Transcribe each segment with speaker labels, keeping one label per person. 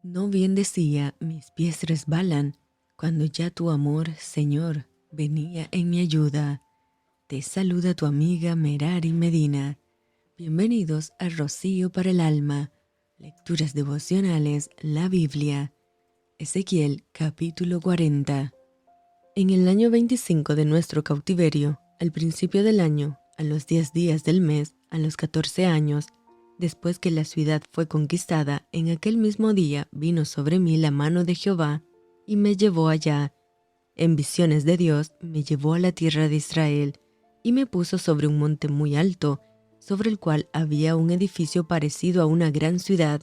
Speaker 1: No bien decía, mis pies resbalan, cuando ya tu amor, Señor, venía en mi ayuda. Te saluda tu amiga Merari Medina. Bienvenidos a Rocío para el Alma, Lecturas Devocionales, la Biblia. Ezequiel capítulo 40. En el año 25 de nuestro cautiverio, al principio del año, a los 10 días del mes, a los 14 años, después que la ciudad fue conquistada, en aquel mismo día vino sobre mí la mano de Jehová y me llevó allá. En visiones de Dios me llevó a la tierra de Israel y me puso sobre un monte muy alto, sobre el cual había un edificio parecido a una gran ciudad,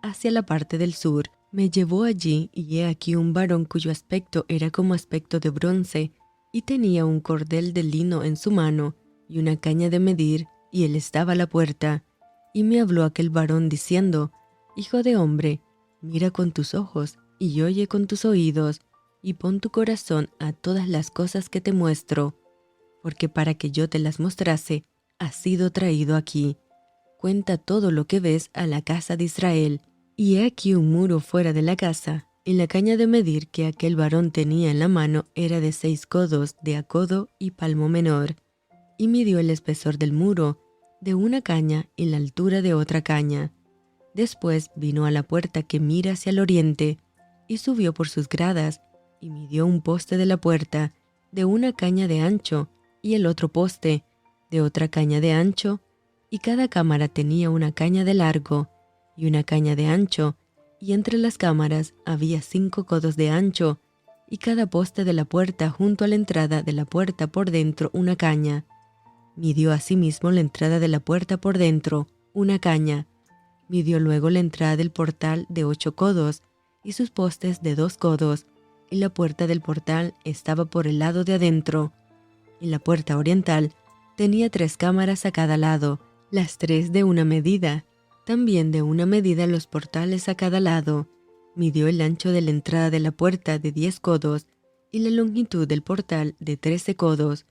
Speaker 1: hacia la parte del sur. Me llevó allí y he aquí un varón cuyo aspecto era como aspecto de bronce, y tenía un cordel de lino en su mano y una caña de medir, y él estaba a la puerta. Y me habló aquel varón diciendo: Hijo de hombre, mira con tus ojos y oye con tus oídos, y pon tu corazón a todas las cosas que te muestro, porque para que yo te las mostrase, has sido traído aquí. Cuenta todo lo que ves a la casa de Israel. Y he aquí un muro fuera de la casa, y la caña de medir que aquel varón tenía en la mano era de 6 codos de a codo y palmo menor. Y midió el espesor del muro, de una caña y la altura de otra caña. Después vino a la puerta que mira hacia el oriente, y subió por sus gradas, y midió un poste de la puerta, de una caña de ancho, y el otro poste, de otra caña de ancho, y cada cámara tenía una caña de largo, y una caña de ancho, y entre las cámaras había 5 codos de ancho, y cada poste de la puerta junto a la entrada de la puerta por dentro una caña. Midió asimismo la entrada de la puerta por dentro, una caña. Midió luego la entrada del portal de 8 codos, y sus postes de 2 codos, y la puerta del portal estaba por el lado de adentro. Y la puerta oriental tenía 3 cámaras a cada lado, las 3 de una medida, también de una medida los portales a cada lado. Midió el ancho de la entrada de la puerta de 10 codos, y la longitud del portal de 13 codos.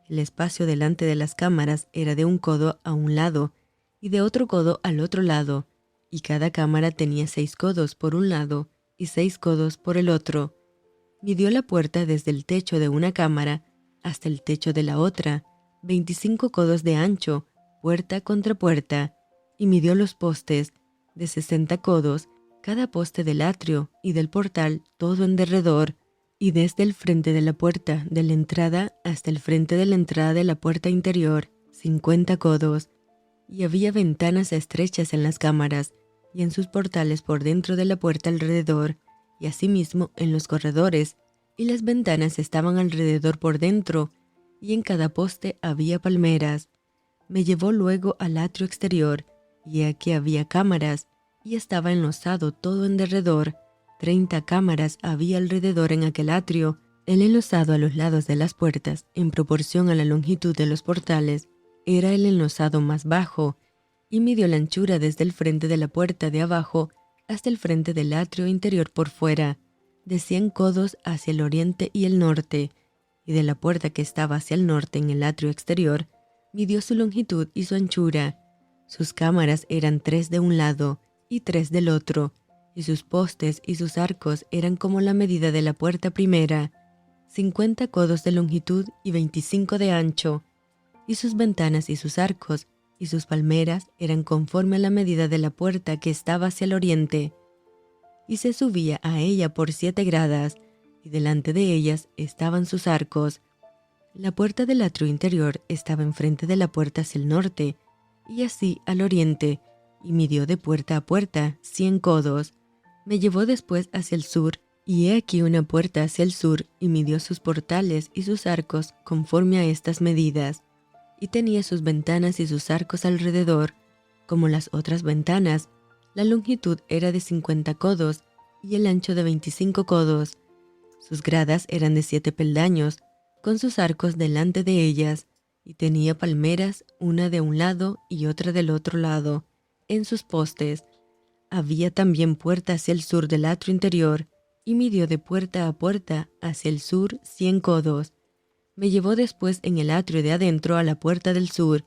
Speaker 1: El espacio delante de las cámaras era de 1 codo a un lado, y de otro codo al otro lado, y cada cámara tenía 6 codos por un lado, y 6 codos por el otro. Midió la puerta desde el techo de una cámara hasta el techo de la otra, 25 codos de ancho, puerta contra puerta, y midió los postes, de 60 codos, cada poste del atrio y del portal todo en derredor, y desde el frente de la puerta de la entrada hasta el frente de la entrada de la puerta interior, 50 codos. Y había ventanas estrechas en las cámaras, y en sus portales por dentro de la puerta alrededor, y asimismo en los corredores, y las ventanas estaban alrededor por dentro, y en cada poste había palmeras. Me llevó luego al atrio exterior, y aquí había cámaras, y estaba enlosado todo en derredor. 30 cámaras había alrededor en aquel atrio, el enlosado a los lados de las puertas, en proporción a la longitud de los portales, era el enlosado más bajo, y midió la anchura desde el frente de la puerta de abajo hasta el frente del atrio interior por fuera, de 100 codos hacia el oriente y el norte, y de la puerta que estaba hacia el norte en el atrio exterior, midió su longitud y su anchura. Sus cámaras eran 3 de un lado y 3 del otro, y sus postes y sus arcos eran como la medida de la puerta primera, 50 codos de longitud y 25 de ancho, y sus ventanas y sus arcos y sus palmeras eran conforme a la medida de la puerta que estaba hacia el oriente. Y se subía a ella por 7 gradas, y delante de ellas estaban sus arcos. La puerta del atrio interior estaba enfrente de la puerta hacia el norte, y así al oriente, y midió de puerta a puerta 100 codos. Me llevó después hacia el sur, y he aquí una puerta hacia el sur, y midió sus portales y sus arcos conforme a estas medidas, y tenía sus ventanas y sus arcos alrededor, como las otras ventanas. La longitud era de 50 codos, y el ancho de 25 codos. Sus gradas eran de 7 peldaños, con sus arcos delante de ellas, y tenía palmeras, una de un lado y otra del otro lado, en sus postes. Había también puerta hacia el sur del atrio interior, y midió de puerta a puerta hacia el sur 100 codos. Me llevó después en el atrio de adentro a la puerta del sur,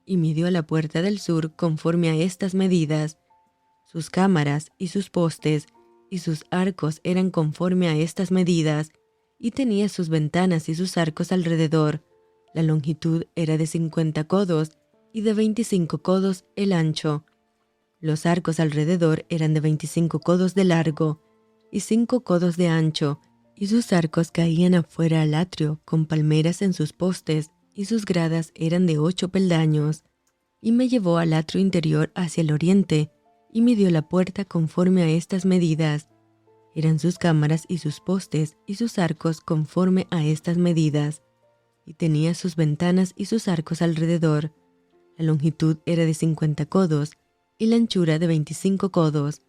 Speaker 1: y midió la puerta del sur conforme a estas medidas, sus cámaras y sus postes, y sus arcos eran conforme a estas medidas, y tenía sus ventanas y sus arcos alrededor. La longitud era de 50 codos, y de 25 codos el ancho. Los arcos alrededor eran de 25 codos de largo, y 5 codos de ancho, y sus arcos caían afuera al atrio, con palmeras en sus postes, y sus gradas eran de 8 peldaños. Y me llevó al atrio interior hacia el oriente, y midió la puerta conforme a estas medidas. Eran sus cámaras y sus postes y sus arcos conforme a estas medidas, y tenía sus ventanas y sus arcos alrededor. La longitud era de 50 codos, y la anchura de 25 codos,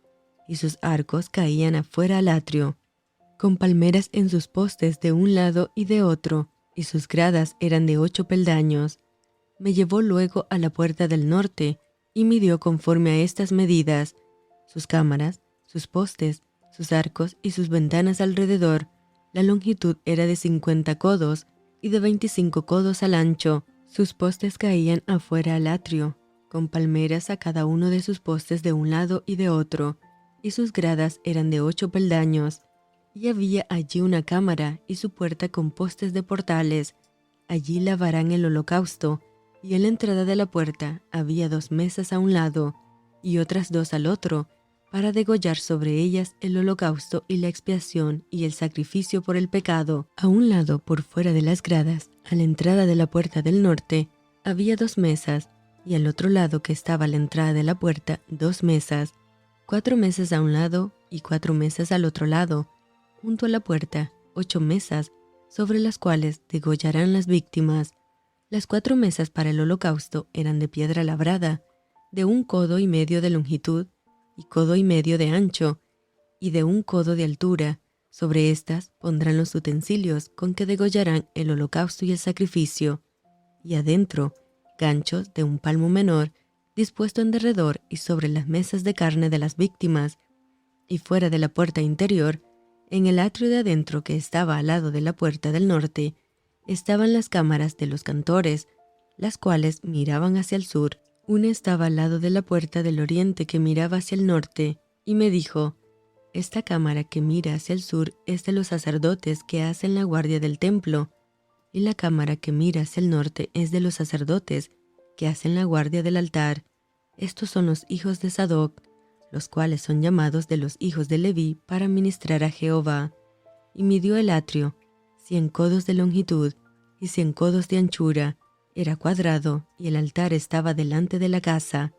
Speaker 1: y sus arcos caían afuera al atrio, con palmeras en sus postes de un lado y de otro, y sus gradas eran de 8 peldaños. Me llevó luego a la puerta del norte, y midió conforme a estas medidas, sus cámaras, sus postes, sus arcos y sus ventanas alrededor. La longitud era de 50 codos, y de 25 codos al ancho. Sus postes caían afuera al atrio, con palmeras a cada uno de sus postes de un lado y de otro, y sus gradas eran de 8 peldaños. Y había allí una cámara y su puerta con postes de portales. Allí lavarán el holocausto, y en la entrada de la puerta había 2 mesas a un lado, y otras 2 al otro, para degollar sobre ellas el holocausto y la expiación y el sacrificio por el pecado. A un lado, por fuera de las gradas, a la entrada de la puerta del norte, había 2 mesas, y al otro lado que estaba a la entrada de la puerta 2 mesas, 4 mesas a un lado y 4 mesas al otro lado. Junto a la puerta, 8 mesas, sobre las cuales degollarán las víctimas. Las 4 mesas para el holocausto eran de piedra labrada, de 1 codo y medio de longitud, y codo y medio de ancho, y de 1 codo de altura. Sobre estas pondrán los utensilios con que degollarán el holocausto y el sacrificio, y adentro ganchos de 1 palmo menor, dispuesto en derredor y sobre las mesas de carne de las víctimas, y fuera de la puerta interior, en el atrio de adentro que estaba al lado de la puerta del norte, estaban las cámaras de los cantores, las cuales miraban hacia el sur. Una estaba al lado de la puerta del oriente que miraba hacia el norte, y me dijo: esta cámara que mira hacia el sur es de los sacerdotes que hacen la guardia del templo, y la cámara que mira hacia el norte es de los sacerdotes que hacen la guardia del altar. Estos son los hijos de Sadoc, los cuales son llamados de los hijos de Leví para ministrar a Jehová. Y midió el atrio, 100 codos de longitud y 100 codos de anchura. Era cuadrado, y el altar estaba delante de la casa.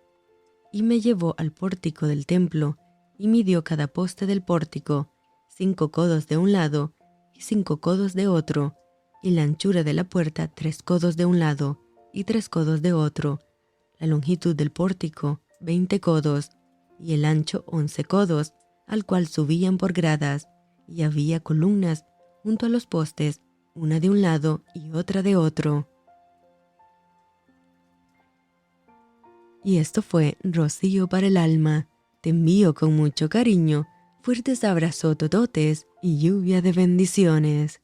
Speaker 1: Y me llevó al pórtico del templo, y midió cada poste del pórtico, 5 codos de un lado y 5 codos de otro, y la anchura de la puerta 3 codos de un lado y 3 codos de otro. La longitud del pórtico 20 codos, y el ancho 11 codos, al cual subían por gradas, y había columnas junto a los postes, una de un lado y otra de otro. Y esto fue Rocío para el alma. Te envío con mucho cariño, fuertes abrazos tototes y lluvia de bendiciones.